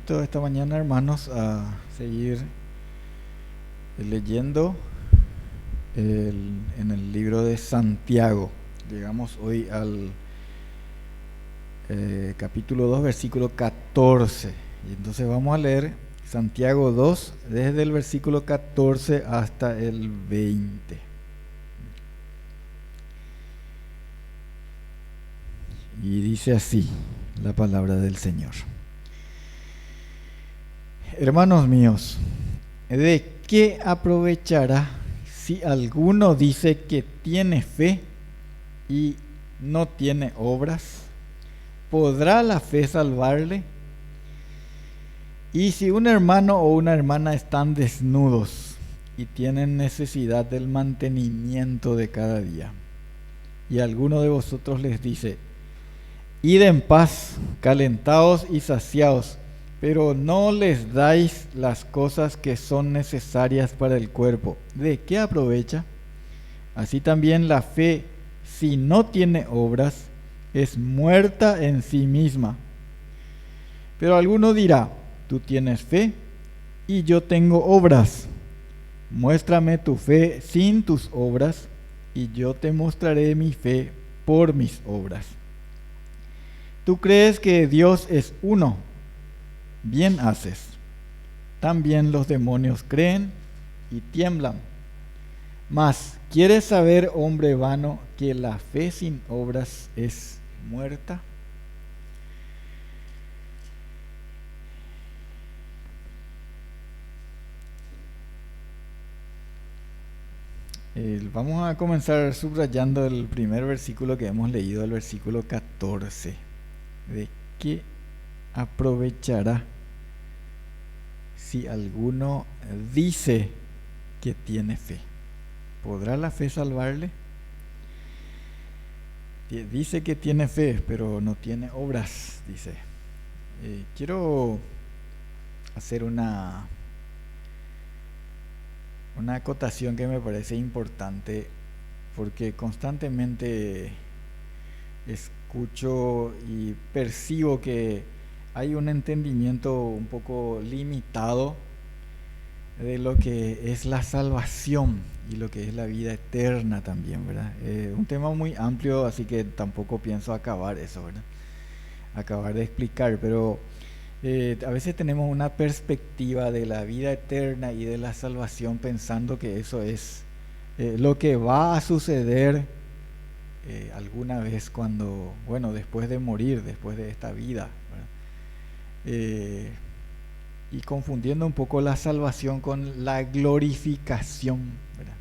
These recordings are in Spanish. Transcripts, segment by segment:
invito esta mañana, hermanos, a seguir leyendo en el libro de Santiago. Llegamos hoy al capítulo 2, versículo 14. Y entonces vamos a leer Santiago 2, desde el versículo 14 hasta el 20. Y dice así la palabra del Señor. Hermanos míos, ¿de qué aprovechará si alguno dice que tiene fe y no tiene obras? ¿Podrá la fe salvarle? Y si un hermano o una hermana están desnudos y tienen necesidad del mantenimiento de cada día, y alguno de vosotros les dice: id en paz, calentaos y saciaos, pero no les dais las cosas que son necesarias para el cuerpo, ¿de qué aprovecha? Así también la fe, si no tiene obras, es muerta en sí misma. Pero alguno dirá: tú tienes fe y yo tengo obras. Muéstrame tu fe sin tus obras, y yo te mostraré mi fe por mis obras. Tú crees que Dios es uno, bien haces. También los demonios creen y tiemblan. Mas, ¿quieres saber, hombre vano, que la fe sin obras es muerta? Vamos a comenzar subrayando el primer versículo que hemos leído, el versículo 14. ¿De qué aprovechará si alguno dice que tiene fe? ¿Podrá la fe salvarle? Dice que tiene fe, pero no tiene obras, dice. Quiero hacer una acotación que me parece importante, porque constantemente escucho y percibo que hay un entendimiento un poco limitado de lo que es la salvación y lo que es la vida eterna también, ¿verdad? Un tema muy amplio, así que tampoco pienso acabar eso, ¿verdad? Acabar de explicar, pero a veces tenemos una perspectiva de la vida eterna y de la salvación pensando que eso es lo que va a suceder alguna vez cuando, bueno, después de morir, después de esta vida, y confundiendo un poco la salvación con la glorificación, ¿verdad?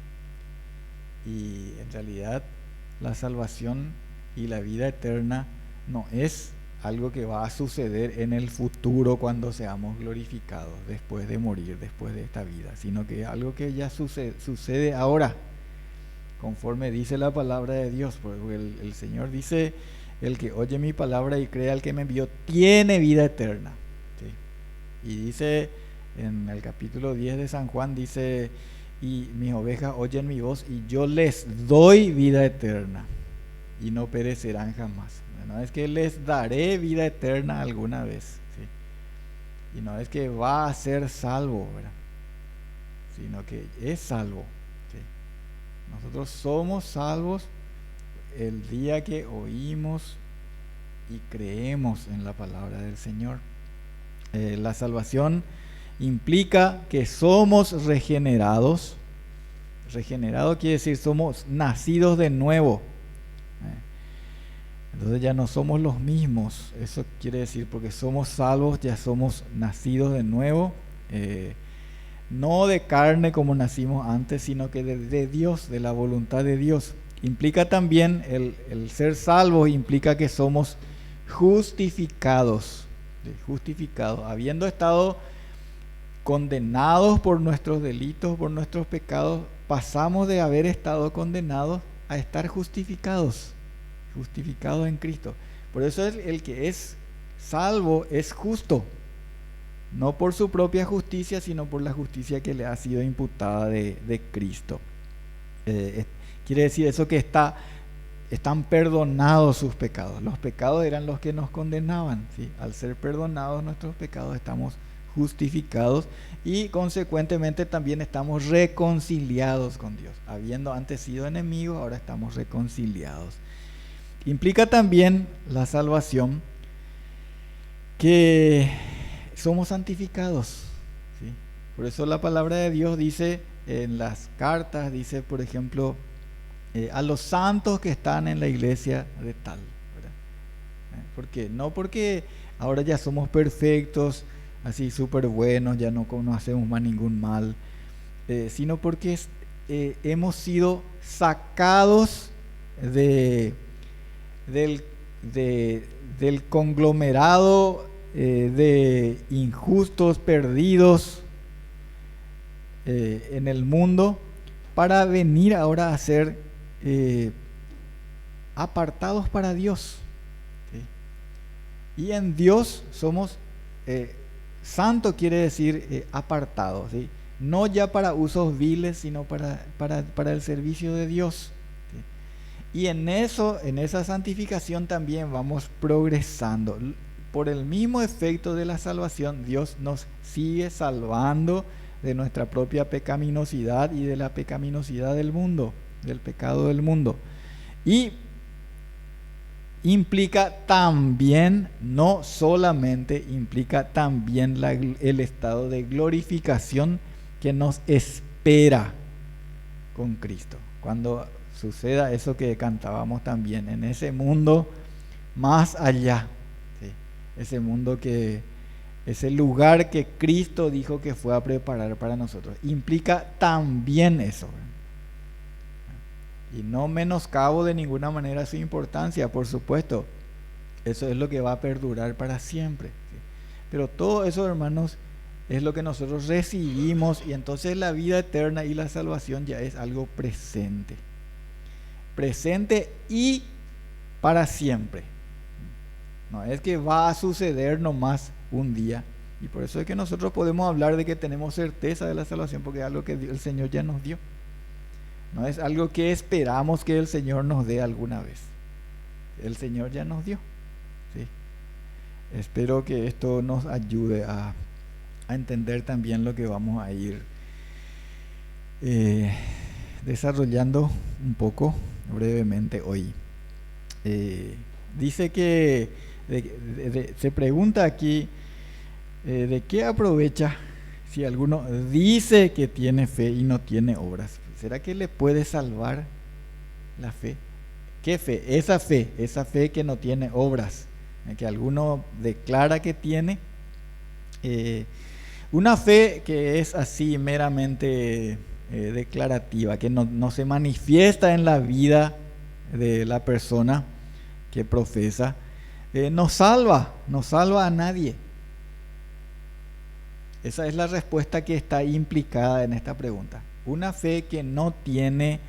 Y en realidad la salvación y la vida eterna no es algo que va a suceder en el futuro cuando seamos glorificados, después de morir, después de esta vida, sino que es algo que ya sucede ahora, conforme dice la palabra de Dios. Porque el Señor dice: el que oye mi palabra y cree al que me envió tiene vida eterna, ¿sí? Y dice en el capítulo 10 de San Juan, dice: y mis ovejas oyen mi voz y yo les doy vida eterna y no perecerán jamás. No es que les daré vida eterna alguna vez, ¿sí? Y no es que va a ser salvo, ¿verdad? Sino que es salvo, ¿sí? Nosotros somos salvos el día que oímos y creemos en la palabra del Señor. La salvación implica que somos regenerados. Regenerado quiere decir somos nacidos de nuevo. Entonces ya no somos los mismos. Eso quiere decir, porque somos salvos, ya somos nacidos de nuevo. No de carne como nacimos antes, sino que de Dios, de la voluntad de Dios. Implica también el ser salvos, implica que somos justificados. Justificados, habiendo estado condenados por nuestros delitos, por nuestros pecados, pasamos de haber estado condenados a estar justificados en Cristo. Por eso el que es salvo es justo, no por su propia justicia, sino por la justicia que le ha sido imputada de Cristo. Quiere decir eso que está están perdonados sus pecados. Los pecados eran los que nos condenaban, ¿sí? Al ser perdonados nuestros pecados estamos justificados y consecuentemente también estamos reconciliados con Dios. Habiendo antes sido enemigos, ahora estamos reconciliados. Implica también la salvación que somos santificados, ¿sí? Por eso la palabra de Dios dice en las cartas, dice por ejemplo, a los santos que están en la iglesia de tal, ¿verdad? ¿Por qué? No porque ahora ya somos perfectos, así súper buenos, ya no hacemos más ningún mal, sino porque hemos sido sacados del conglomerado de injustos perdidos en el mundo, para venir ahora a ser apartados para Dios, ¿sí? Y en Dios somos santo, quiere decir apartados, ¿sí? No ya para usos viles, sino para el servicio de Dios, ¿sí? Y en esa santificación también vamos progresando. Por el mismo efecto de la salvación, Dios nos sigue salvando de nuestra propia pecaminosidad y de la pecaminosidad del mundo, del pecado del mundo. Y implica también, no solamente, implica también el estado de glorificación que nos espera con Cristo. Cuando suceda eso que cantábamos también, en ese mundo más allá, ¿sí? Ese mundo ese lugar que Cristo dijo que fue a preparar para nosotros, implica también eso. Y no menoscabo de ninguna manera su importancia, por supuesto. Eso es lo que va a perdurar para siempre, ¿sí? Pero todo eso, hermanos, es lo que nosotros recibimos, y entonces la vida eterna y la salvación ya es algo presente. Presente y para siempre. No es que va a suceder nomás un día. Y por eso es que nosotros podemos hablar de que tenemos certeza de la salvación, porque es algo que el Señor ya nos dio. No es algo que esperamos que el Señor nos dé alguna vez. El Señor ya nos dio, ¿sí? Espero que esto nos ayude a entender también lo que vamos a ir desarrollando un poco brevemente hoy. Dice que se pregunta aquí, ¿de qué aprovecha si alguno dice que tiene fe y no tiene obras? ¿Será que le puede salvar la fe? ¿Qué fe? Esa fe que no tiene obras, que alguno declara que tiene. Una fe que es así meramente declarativa, que no se manifiesta en la vida de la persona que profesa, no salva a nadie. Esa es la respuesta que está implicada en esta pregunta. Una fe que no tiene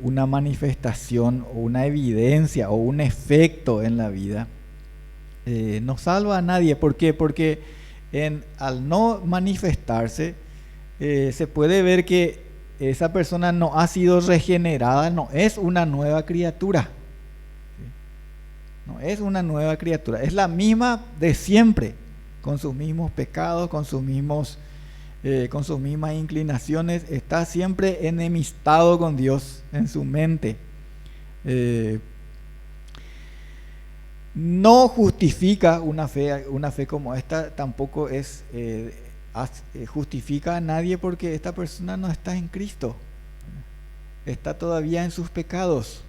una manifestación o una evidencia o un efecto en la vida, no salva a nadie. ¿Por qué? Porque al no manifestarse, se puede ver que esa persona no ha sido regenerada, no es una nueva criatura. No es una nueva criatura, es la misma de siempre, con sus mismos pecados, con sus mismas inclinaciones. Está siempre enemistado con Dios en su mente. No justifica una fe como esta, tampoco justifica a nadie, porque esta persona no está en Cristo, está todavía en sus pecados.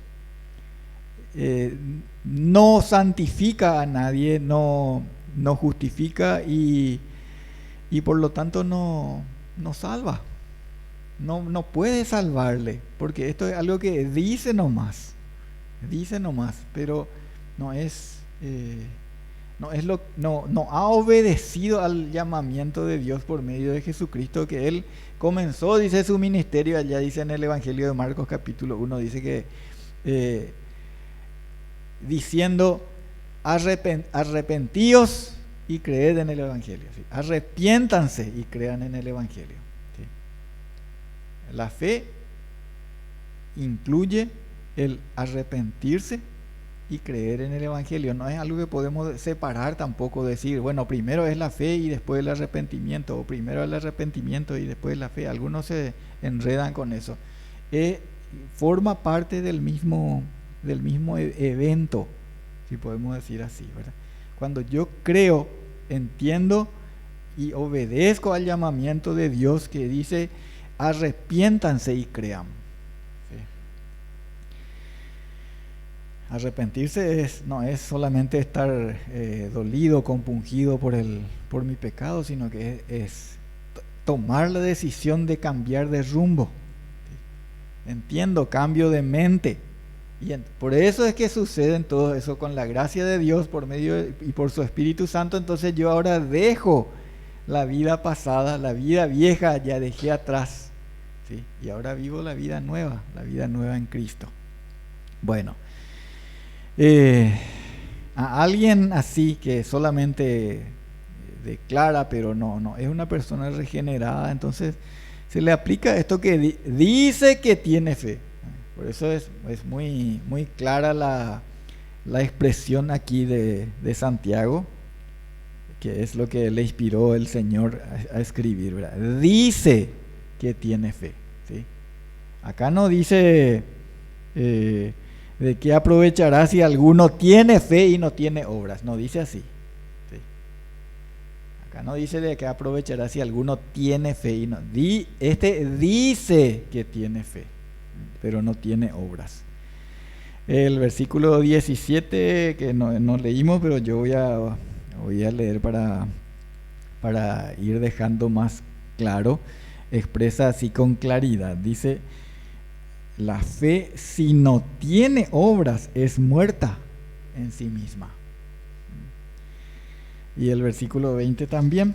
No santifica a nadie, no justifica y por lo tanto no salva. No puede salvarle, porque esto es algo que dice nomás, pero no ha obedecido al llamamiento de Dios por medio de Jesucristo, que Él comenzó, dice, su ministerio. Allá dice en el Evangelio de Marcos capítulo 1, dice que diciendo: arrepentíos y creed en el Evangelio, ¿sí? Arrepiéntanse y crean en el Evangelio, ¿sí? La fe incluye el arrepentirse y creer en el Evangelio. No es algo que podemos separar tampoco, decir, bueno, primero es la fe y después el arrepentimiento, o primero el arrepentimiento y después la fe. Algunos se enredan con eso. Forma parte del mismo evento, si podemos decir así, ¿verdad? Cuando yo creo, entiendo y obedezco al llamamiento de Dios que dice, arrepiéntanse y crean. ¿Sí? Arrepentirse no es solamente estar dolido, compungido por mi pecado, sino que es tomar la decisión de cambiar de rumbo. ¿Sí? Entiendo, cambio de mente. Y por eso es que sucede todo eso con la gracia de Dios por medio y por su Espíritu Santo. Entonces yo ahora dejo la vida pasada, la vida vieja ya dejé atrás, ¿sí? Y ahora vivo la vida nueva en Cristo. Bueno, a alguien así que solamente declara pero no es una persona regenerada, entonces se le aplica esto que dice que tiene fe. Por eso es muy clara la expresión aquí de Santiago, que es lo que le inspiró el Señor a escribir, ¿verdad? Dice que tiene fe, ¿sí? Acá no dice de qué aprovechará si alguno tiene fe y no tiene obras, no dice así, ¿sí? Acá no dice de qué aprovechará si alguno tiene fe y no. Dice que tiene fe, pero no tiene obras. El versículo 17 que no leímos, pero yo voy a leer para ir dejando más claro, expresa así con claridad, dice, la fe si no tiene obras es muerta en sí misma. Y el versículo 20 también,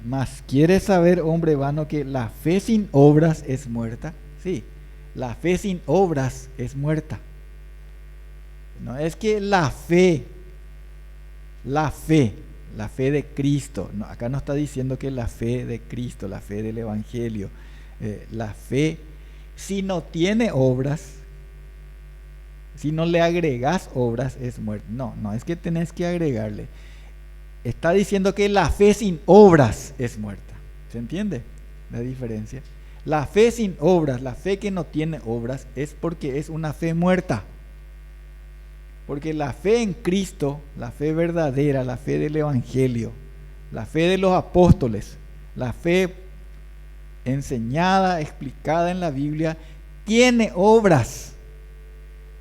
mas ¿quieres saber, hombre vano, que la fe sin obras es muerta? Sí, la fe sin obras es muerta. No es que la fe de Cristo, no, acá no está diciendo que la fe de Cristo, la fe del Evangelio, la fe, si no tiene obras, si no le agregas obras, es muerta. No es que tenés que agregarle. Está diciendo que la fe sin obras es muerta. ¿Se entiende la diferencia? La fe sin obras, la fe que no tiene obras, es porque es una fe muerta. Porque la fe en Cristo, la fe verdadera, la fe del Evangelio, la fe de los apóstoles, la fe enseñada, explicada en la Biblia, tiene obras.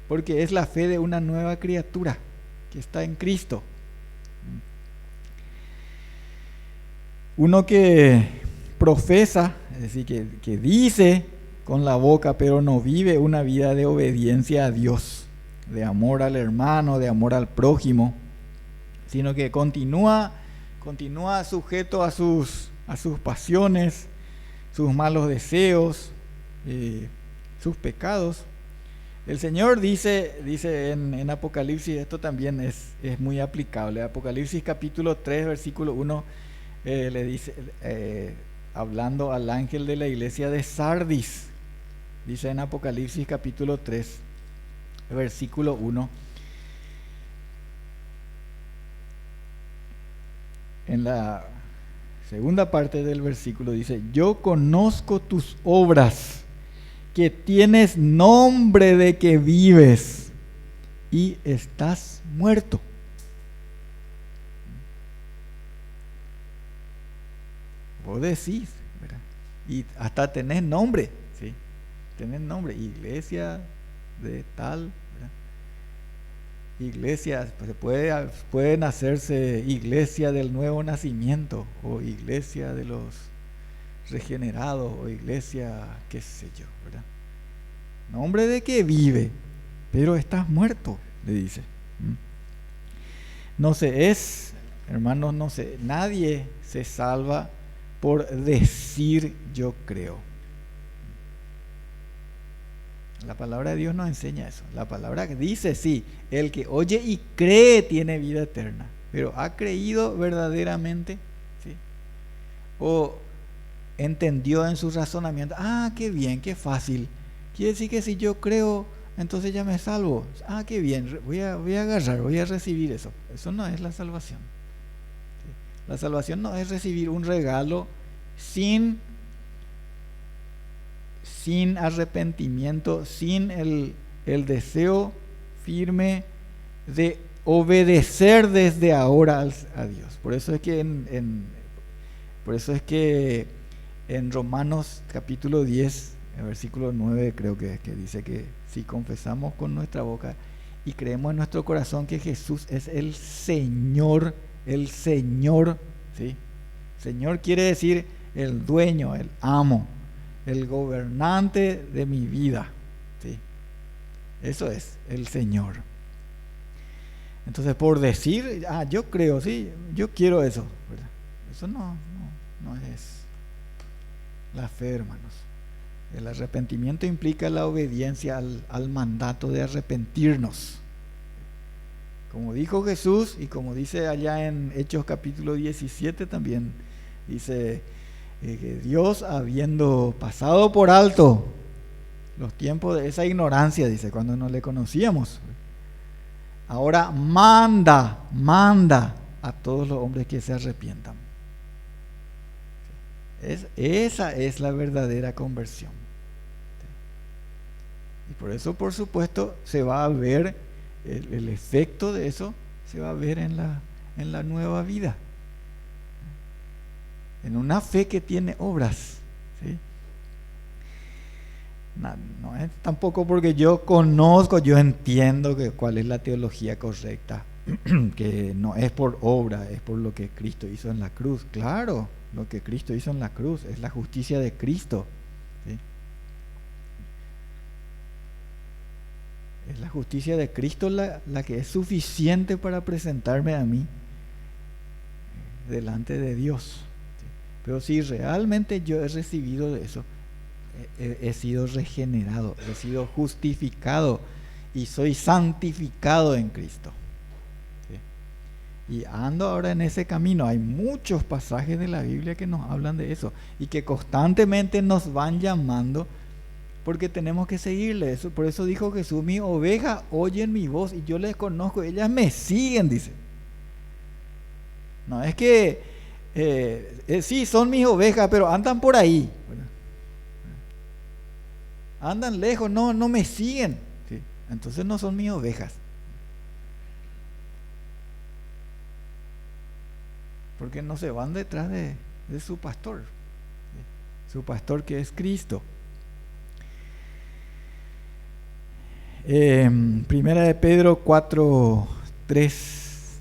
Porque es la fe de una nueva criatura que está en Cristo. Uno que profesa, es decir, que dice con la boca, pero no vive una vida de obediencia a Dios, de amor al hermano, de amor al prójimo, sino que continúa sujeto a sus pasiones, sus malos deseos, sus pecados. El Señor dice en Apocalipsis, esto también es muy aplicable. Apocalipsis capítulo 3, versículo 1, le dice, hablando al ángel de la iglesia de Sardis, dice en Apocalipsis capítulo 3, versículo 1, en la segunda parte del versículo dice, yo conozco tus obras, que tienes nombre de que vives y estás muerto. Vos decís, ¿verdad? Y hasta tenés nombre, ¿sí? Tenés nombre, iglesia de tal, ¿verdad? Iglesias, pues pueden hacerse iglesia del nuevo nacimiento, o iglesia de los regenerados, o iglesia, qué sé yo, ¿verdad? Nombre de que vive, pero estás muerto, le dice. No se es, hermanos, no sé, nadie se salva por decir yo creo. La palabra de Dios nos enseña eso. La palabra dice, sí, el que oye y cree tiene vida eterna, pero ¿ha creído verdaderamente? ¿Sí? ¿O entendió en su razonamiento? Ah, qué bien, qué fácil. Quiere decir que si yo creo, entonces ya me salvo. Ah, qué bien, voy a agarrar, voy a recibir eso. Eso no es la salvación. ¿Sí? La salvación no es recibir un regalo sin arrepentimiento, sin el deseo firme de obedecer desde ahora a Dios. Por eso es que en Romanos capítulo 10, el versículo 9 creo que dice que si confesamos con nuestra boca y creemos en nuestro corazón que Jesús es el Señor, ¿sí? Señor quiere decir el dueño, el amo, el gobernante de mi vida, ¿sí? Eso es el Señor. Entonces, por decir, yo creo, sí, yo quiero eso, ¿verdad? Eso no es la fe, hermanos. El arrepentimiento implica la obediencia al mandato de arrepentirnos. Como dijo Jesús y como dice allá en Hechos capítulo 17 también, dice que Dios, habiendo pasado por alto los tiempos de esa ignorancia, dice, cuando no le conocíamos, ahora manda a todos los hombres que se arrepientan. Esa es la verdadera conversión. Y por eso, por supuesto, se va a ver el efecto de eso, se va a ver en la nueva vida, en una fe que tiene obras, ¿sí? No es tampoco porque yo conozco, yo entiendo cuál es la teología correcta, que no es por obra, es por lo que Cristo hizo en la cruz. Claro, lo que Cristo hizo en la cruz es la justicia de Cristo, ¿sí? Es la justicia de Cristo la que es suficiente para presentarme a mí delante de Dios, ¿sí? Pero si realmente yo he recibido de eso, he sido regenerado, he sido justificado y soy santificado en Cristo, ¿sí? Y ando ahora en ese camino. Hay muchos pasajes de la Biblia que nos hablan de eso y que constantemente nos van llamando, porque tenemos que seguirle. Eso, por eso dijo Jesús: mi oveja oyen mi voz y yo les conozco, ellas me siguen, dice. No es que sí, son mis ovejas, pero andan por ahí, andan lejos, no me siguen, ¿sí? Entonces no son mis ovejas, porque no se van detrás de su pastor, ¿sí? Su pastor, que es Cristo. Primera de Pedro 4:3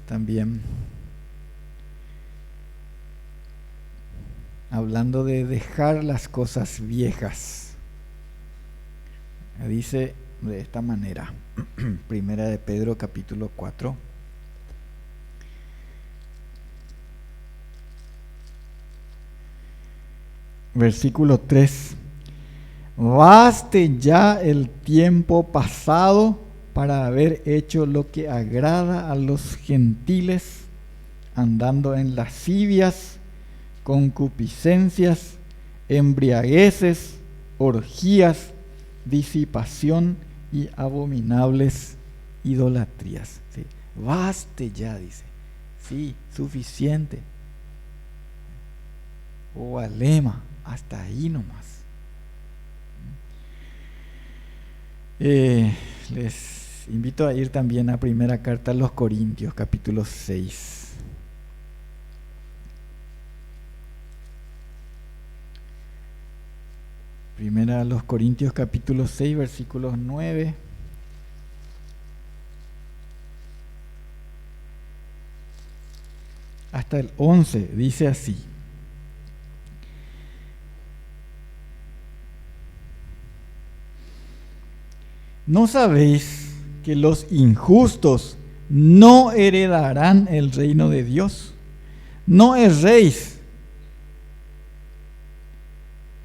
también, hablando de dejar las cosas viejas, dice de esta manera. Primera de Pedro capítulo 4, versículo 3: baste ya el tiempo pasado para haber hecho lo que agrada a los gentiles, andando en lascivias, concupiscencias, embriagueces, orgías, disipación y abominables idolatrías, ¿sí? Baste ya, dice. Sí, suficiente. O alema, hasta ahí nomás. Les invito a ir también a primera carta a los Corintios, capítulo 6. Primera a los Corintios, capítulo 6, versículos 9 hasta el 11, dice así: ¿no sabéis que los injustos no heredarán el reino de Dios? No erréis.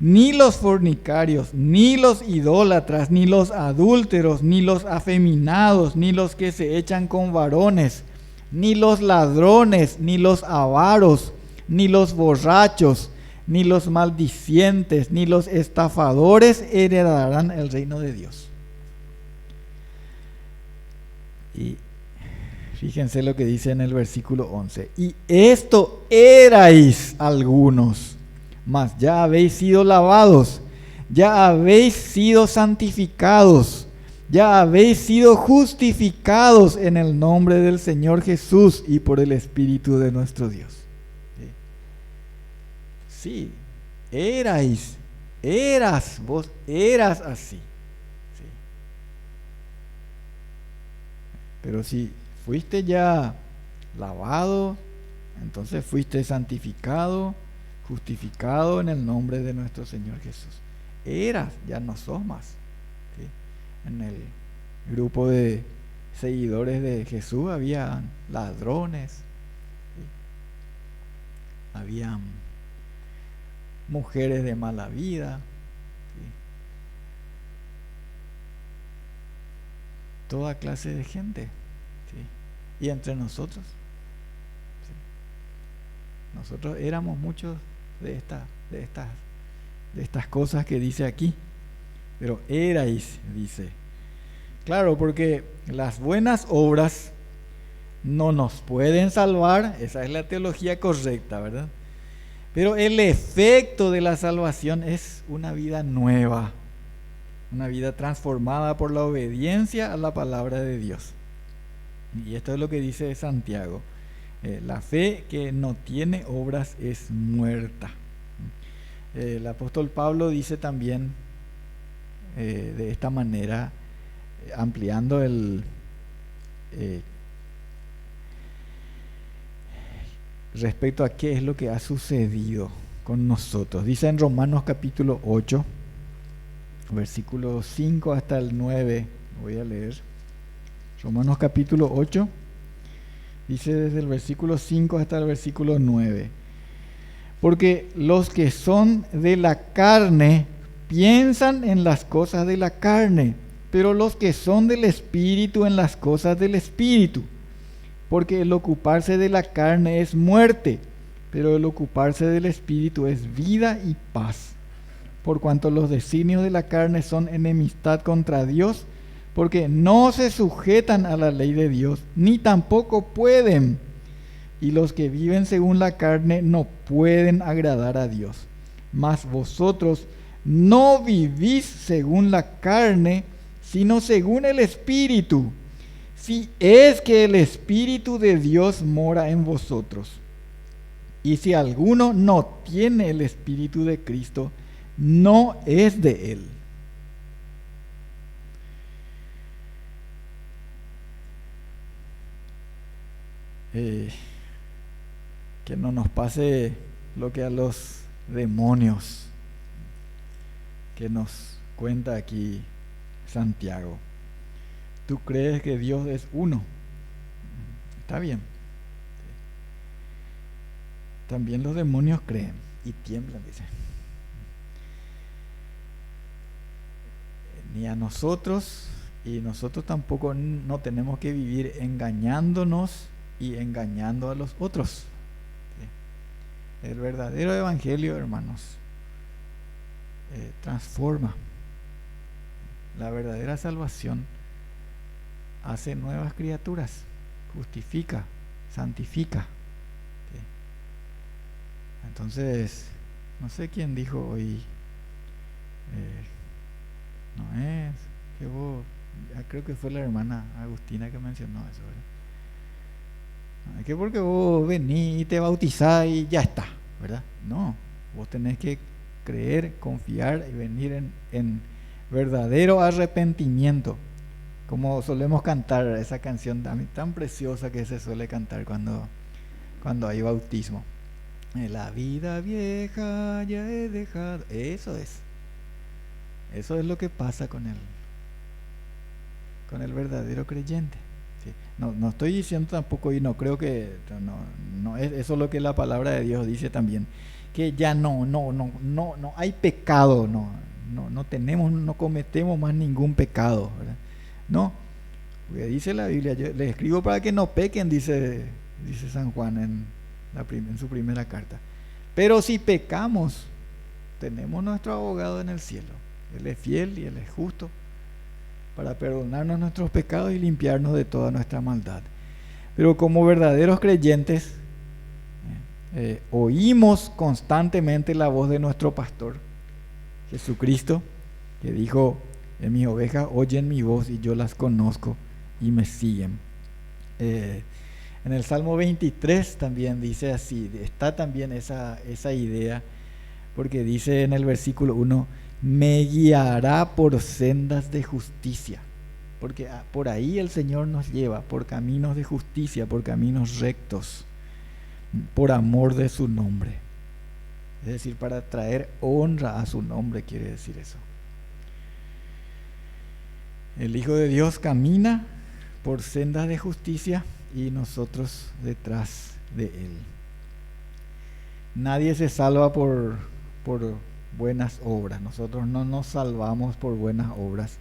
Ni los fornicarios, ni los idólatras, ni los adúlteros, ni los afeminados, ni los que se echan con varones, ni los ladrones, ni los avaros, ni los borrachos, ni los maldicientes, ni los estafadores heredarán el reino de Dios. Y fíjense lo que dice en el versículo 11. Y esto erais algunos, mas ya habéis sido lavados, ya habéis sido santificados, ya habéis sido justificados en el nombre del Señor Jesús y por el Espíritu de nuestro Dios. Sí, vos eras así. Sí. Pero si fuiste ya lavado, entonces fuiste santificado, justificado en el nombre de nuestro Señor Jesús. Eras, ya no sos más. ¿Sí? En el grupo de seguidores de Jesús había ladrones, ¿sí? Habían mujeres de mala vida, ¿sí? Toda clase de gente, ¿sí? Y entre nosotros, ¿sí? Nosotros éramos muchos de estas cosas que dice aquí, pero erais, dice. Claro, porque las buenas obras no nos pueden salvar, esa es la teología correcta, ¿verdad? Pero el efecto de la salvación es una vida nueva, una vida transformada por la obediencia a la palabra de Dios. Y esto es lo que dice Santiago. La fe que no tiene obras es muerta. El apóstol Pablo dice también de esta manera, ampliando respecto a qué es lo que ha sucedido con nosotros. Dice en Romanos capítulo 8, versículo 5 hasta el 9, voy a leer. Romanos capítulo 8, dice desde el versículo 5 hasta el versículo 9. Porque los que son de la carne piensan en las cosas de la carne, pero los que son del Espíritu en las cosas del Espíritu. Porque el ocuparse de la carne es muerte, pero el ocuparse del Espíritu es vida y paz. Por cuanto los designios de la carne son enemistad contra Dios, porque no se sujetan a la ley de Dios, ni tampoco pueden. Y los que viven según la carne no pueden agradar a Dios. Mas vosotros no vivís según la carne, sino según el Espíritu, si es que el Espíritu de Dios mora en vosotros. Y si alguno no tiene el Espíritu de Cristo, no es de él. Que no nos pase lo que a los demonios que nos cuenta aquí Santiago. Tú crees que Dios es uno, está bien. También los demonios creen y tiemblan, dice. Ni a nosotros, y nosotros tampoco no tenemos que vivir engañándonos y engañando a los otros. El verdadero evangelio, hermanos, transforma. La verdadera salvación hace nuevas criaturas, justifica, santifica. Entonces, no sé quién dijo hoy, no es que vos, creo que fue la hermana Agustina que mencionó eso, ¿verdad? No es que porque vos venís y te bautizás y ya está, ¿verdad? No, vos tenés que creer, confiar y venir en verdadero arrepentimiento, como solemos cantar esa canción tan preciosa que se suele cantar cuando hay bautismo. La vida vieja ya he dejado. Eso es lo que pasa con el verdadero creyente. ¿Sí? No estoy diciendo tampoco, y no creo que no es eso lo que la palabra de Dios dice también, que ya no hay pecado, no cometemos más ningún pecado, ¿verdad? No, porque dice la Biblia, yo les escribo para que no pequen, dice San Juan en su primera carta. Pero si pecamos, tenemos nuestro abogado en el cielo. Él es fiel y Él es justo para perdonarnos nuestros pecados y limpiarnos de toda nuestra maldad. Pero como verdaderos creyentes, oímos constantemente la voz de nuestro pastor, Jesucristo, que dijo: en mis ovejas oyen mi voz y yo las conozco y me siguen. En el Salmo 23 también dice así, está también esa idea, porque dice en el versículo 1: me guiará por sendas de justicia, porque por ahí el Señor nos lleva, por caminos de justicia, por caminos rectos, por amor de su nombre. Es decir, para traer honra a su nombre, quiere decir eso. El Hijo de Dios camina por sendas de justicia y nosotros detrás de Él. Nadie se salva por buenas obras. Nosotros no nos salvamos por buenas obras.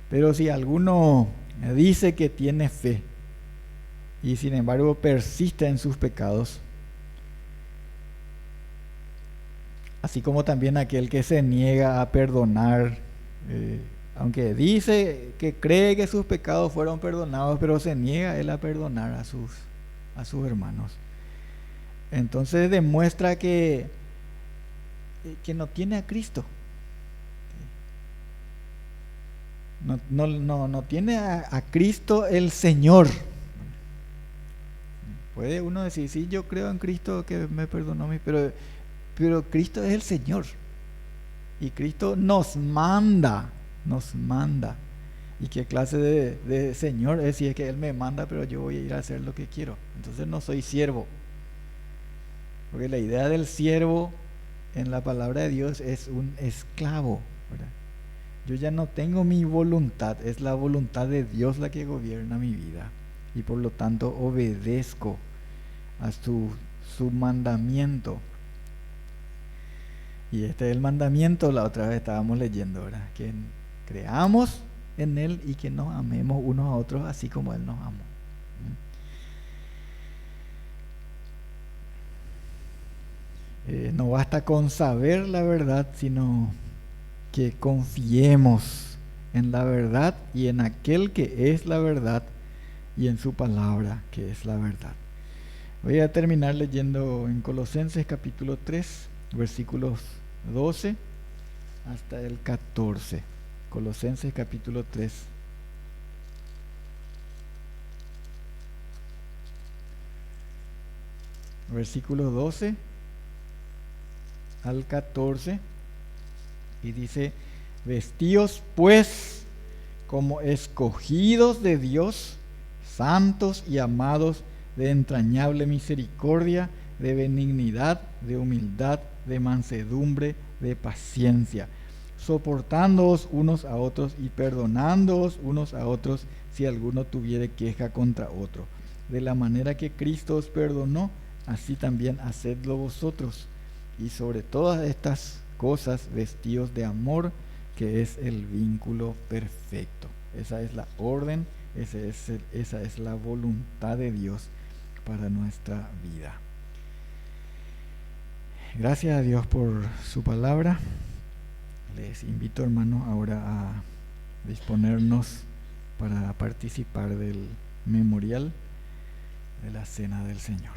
Pero si alguno dice que tiene fe y sin embargo persiste en sus pecados, así como también aquel que se niega a perdonar, aunque dice que cree que sus pecados fueron perdonados, pero se niega él a perdonar a sus hermanos, entonces demuestra que no tiene a Cristo. No tiene a Cristo el Señor. Puede uno decir: sí, yo creo en Cristo que me perdonó, pero Cristo es el Señor. Y Cristo nos manda. ¿Y qué clase de Señor es? Si es que Él me manda, pero yo voy a ir a hacer lo que quiero. Entonces no soy siervo. Porque la idea del siervo en la palabra de Dios es un esclavo, ¿verdad? Yo ya no tengo mi voluntad, es la voluntad de Dios la que gobierna mi vida. Y por lo tanto obedezco a su mandamiento. Y este es el mandamiento, la otra vez estábamos leyendo, ¿verdad? Que creamos en Él y que nos amemos unos a otros así como Él nos amó. No basta con saber la verdad, sino que confiemos en la verdad y en aquel que es la verdad y en su palabra que es la verdad. Voy a terminar leyendo en Colosenses capítulo 3, versículos 12 hasta el 14. Colosenses capítulo 3. Versículos 12 al 14. Y dice: vestíos pues como escogidos de Dios, santos y amados, de entrañable misericordia, de benignidad, de humildad, de mansedumbre, de paciencia, soportándoos unos a otros y perdonándoos unos a otros si alguno tuviere queja contra otro. De la manera que Cristo os perdonó, así también hacedlo vosotros. Y sobre todas estas cosas vestíos de amor, que es el vínculo perfecto. Esa es la orden, esa es la voluntad de Dios para nuestra vida. Gracias a Dios por su palabra. Les invito, hermanos, ahora a disponernos para participar del memorial de la Cena del Señor.